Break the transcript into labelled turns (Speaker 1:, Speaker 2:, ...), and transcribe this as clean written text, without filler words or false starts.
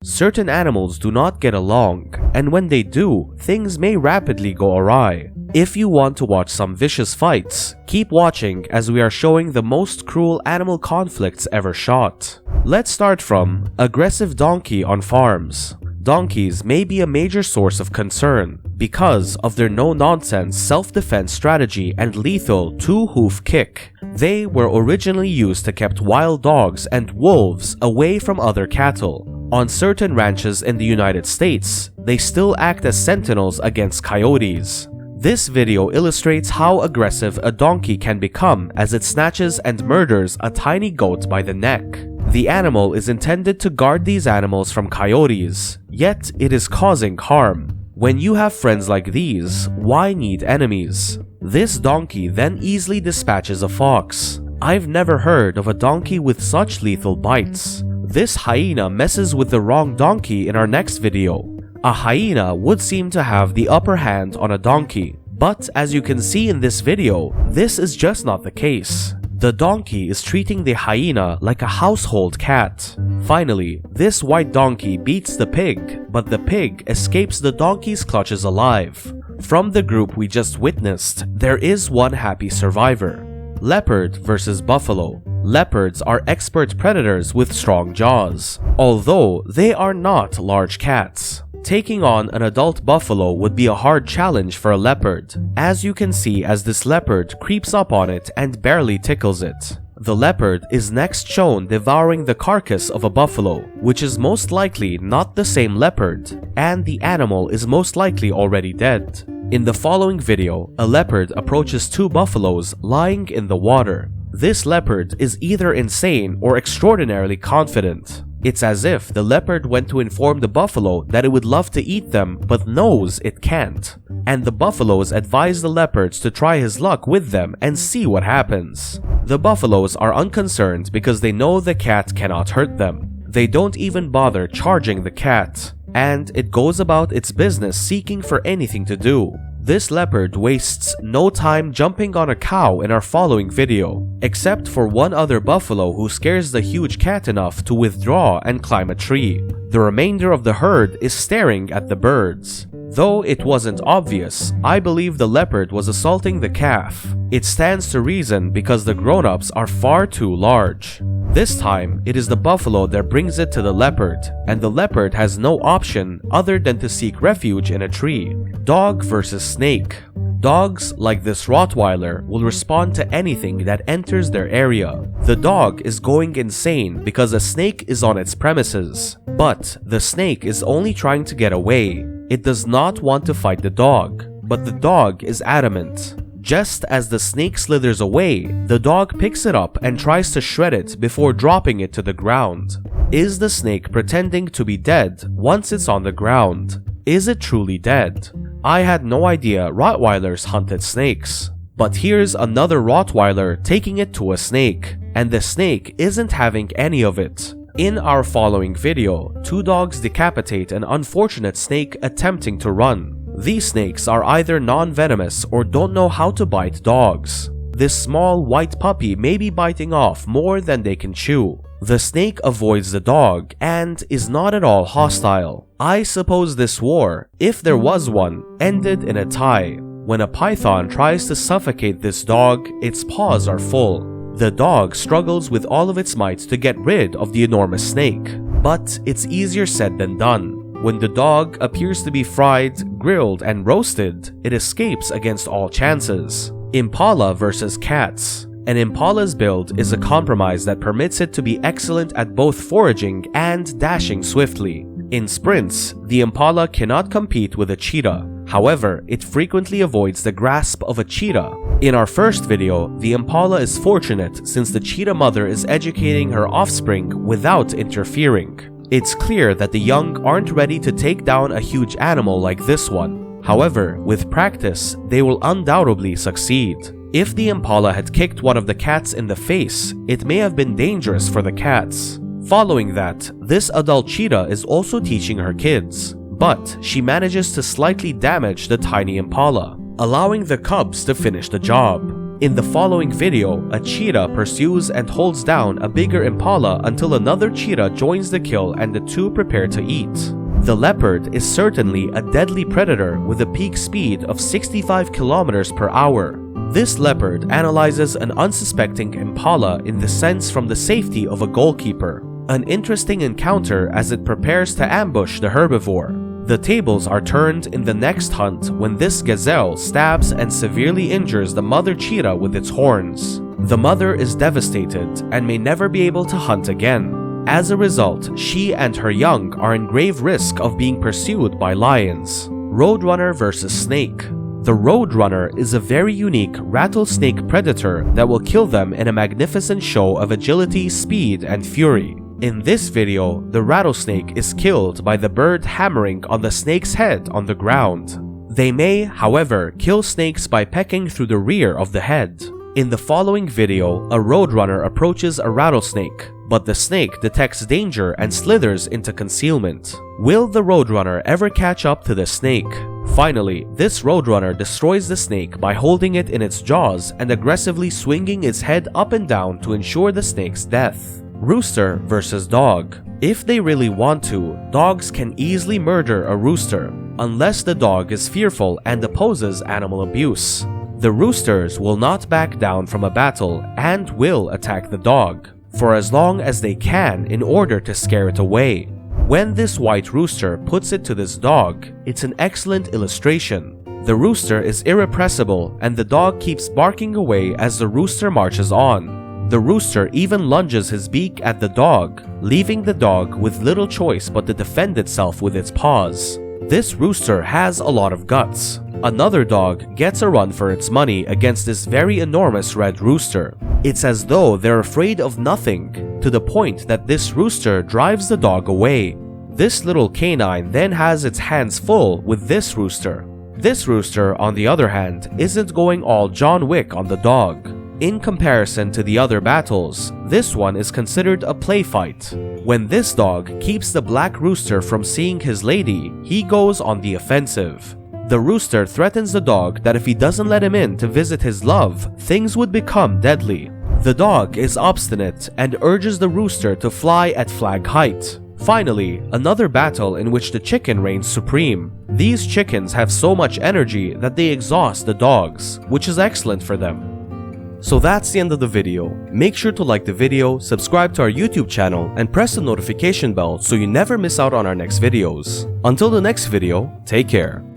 Speaker 1: Certain animals do not get along, and when they do, things may rapidly go awry. If you want to watch some vicious fights, keep watching as we are showing the most cruel animal conflicts ever shot. Let's start from aggressive donkey on farms. Donkeys may be a major source of concern because of their no-nonsense self-defense strategy and lethal two-hoof kick. They were originally used to keep wild dogs and wolves away from other cattle. On certain ranches in the United States, they still act as sentinels against coyotes. This video illustrates how aggressive a donkey can become as it snatches and murders a tiny goat by the neck. The animal is intended to guard these animals from coyotes, yet it is causing harm. When you have friends like these, why need enemies? This donkey then easily dispatches a fox. I've never heard of a donkey with such lethal bites. This hyena messes with the wrong donkey in our next video. A hyena would seem to have the upper hand on a donkey, but as you can see in this video, this is just not the case. The donkey is treating the hyena like a household cat. Finally, this white donkey beats the pig, but the pig escapes the donkey's clutches alive. From the group we just witnessed, there is one happy survivor. Leopard versus buffalo. Leopards are expert predators with strong jaws, although they are not large cats. Taking on an adult buffalo would be a hard challenge for a leopard, as you can see as this leopard creeps up on it and barely tickles it. The leopard is next shown devouring the carcass of a buffalo, which is most likely not the same leopard, and the animal is most likely already dead. In the following video, a leopard approaches two buffaloes lying in the water. This leopard is either insane or extraordinarily confident. It's as if the leopard went to inform the buffalo that it would love to eat them but knows it can't. And the buffaloes advise the leopards to try his luck with them and see what happens. The buffaloes are unconcerned because they know the cat cannot hurt them. They don't even bother charging the cat, and it goes about its business seeking for anything to do. This leopard wastes no time jumping on a cow in our following video, except for one other buffalo who scares the huge cat enough to withdraw and climb a tree. The remainder of the herd is staring at the birds. Though it wasn't obvious, I believe the leopard was assaulting the calf. It stands to reason because the grown-ups are far too large. This time, it is the buffalo that brings it to the leopard, and the leopard has no option other than to seek refuge in a tree. Dog versus snake. Dogs, like this Rottweiler, will respond to anything that enters their area. The dog is going insane because a snake is on its premises, but the snake is only trying to get away. It does not want to fight the dog, but the dog is adamant. Just as the snake slithers away, the dog picks it up and tries to shred it before dropping it to the ground. Is the snake pretending to be dead once it's on the ground? Is it truly dead? I had no idea Rottweilers hunted snakes. But here's another Rottweiler taking it to a snake, and the snake isn't having any of it. In our following video, two dogs decapitate an unfortunate snake attempting to run. These snakes are either non-venomous or don't know how to bite dogs. This small white puppy may be biting off more than they can chew. The snake avoids the dog and is not at all hostile. I suppose this war, if there was one, ended in a tie. When a python tries to suffocate this dog, its paws are full. The dog struggles with all of its might to get rid of the enormous snake, but it's easier said than done. When the dog appears to be fried, grilled, and roasted, it escapes against all chances. Impala versus cats. An impala's build is a compromise that permits it to be excellent at both foraging and dashing swiftly. In sprints, the impala cannot compete with a cheetah. However, it frequently avoids the grasp of a cheetah. In our first video, the impala is fortunate since the cheetah mother is educating her offspring without interfering. It's clear that the young aren't ready to take down a huge animal like this one. However, with practice, they will undoubtedly succeed. If the impala had kicked one of the cats in the face, it may have been dangerous for the cats. Following that, this adult cheetah is also teaching her kids, but she manages to slightly damage the tiny impala, allowing the cubs to finish the job. In the following video, a cheetah pursues and holds down a bigger impala until another cheetah joins the kill and the two prepare to eat. The leopard is certainly a deadly predator with a peak speed of 65 kilometers per hour. This leopard analyzes an unsuspecting impala in the sense from the safety of a goalkeeper. An interesting encounter as it prepares to ambush the herbivore. The tables are turned in the next hunt when this gazelle stabs and severely injures the mother cheetah with its horns. The mother is devastated and may never be able to hunt again. As a result, she and her young are in grave risk of being pursued by lions. Roadrunner versus snake. The roadrunner is a very unique rattlesnake predator that will kill them in a magnificent show of agility, speed, and fury. In this video, the rattlesnake is killed by the bird hammering on the snake's head on the ground. They may, however, kill snakes by pecking through the rear of the head. In the following video, a roadrunner approaches a rattlesnake, but the snake detects danger and slithers into concealment. Will the roadrunner ever catch up to the snake? Finally, this roadrunner destroys the snake by holding it in its jaws and aggressively swinging its head up and down to ensure the snake's death. Rooster versus dog. If they really want to, dogs can easily murder a rooster, unless the dog is fearful and opposes animal abuse. The roosters will not back down from a battle and will attack the dog, for as long as they can in order to scare it away. When this white rooster puts it to this dog, it's an excellent illustration. The rooster is irrepressible and the dog keeps barking away as the rooster marches on. The rooster even lunges his beak at the dog, leaving the dog with little choice but to defend itself with its paws. This rooster has a lot of guts. Another dog gets a run for its money against this very enormous red rooster. It's as though they're afraid of nothing, to the point that this rooster drives the dog away. This little canine then has its hands full with this rooster. This rooster, on the other hand, isn't going all John Wick on the dog. In comparison to the other battles, this one is considered a play fight. When this dog keeps the black rooster from seeing his lady, he goes on the offensive. The rooster threatens the dog that if he doesn't let him in to visit his love, things would become deadly. The dog is obstinate and urges the rooster to fly at flag height. Finally, another battle in which the chicken reigns supreme. These chickens have so much energy that they exhaust the dogs, which is excellent for them. So that's the end of the video. Make sure to like the video, subscribe to our YouTube channel, and press the notification bell so you never miss out on our next videos. Until the next video, take care.